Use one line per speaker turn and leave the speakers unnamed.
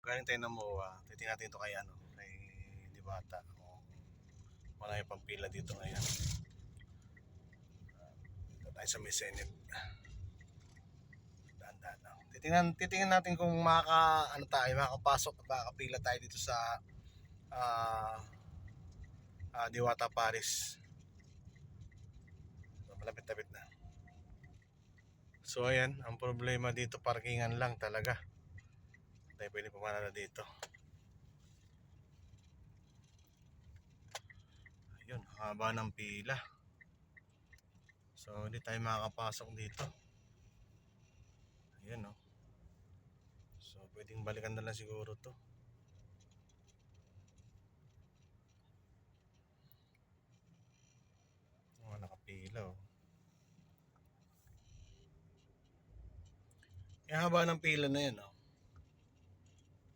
galing tayo ng MOA, titingnan natin ito kay kay Diwata. Wala yung pampila dito ngayon. Dito tayo sa may Senate. Daan-daan lang. Titingnan natin kung makakapasok at makakapila tayo dito sa Diwata Paris. So, malapit-lapit na. So ayan, ang problema dito parkingan lang talaga. Tayo pwede pumanala dito. Ayun, haba ng pila. So hindi tayo makakapasok dito. Ayan oh. So pwedeng balikan na lang siguro to. Nakapila oh. Yung haba ng pila na yan oh.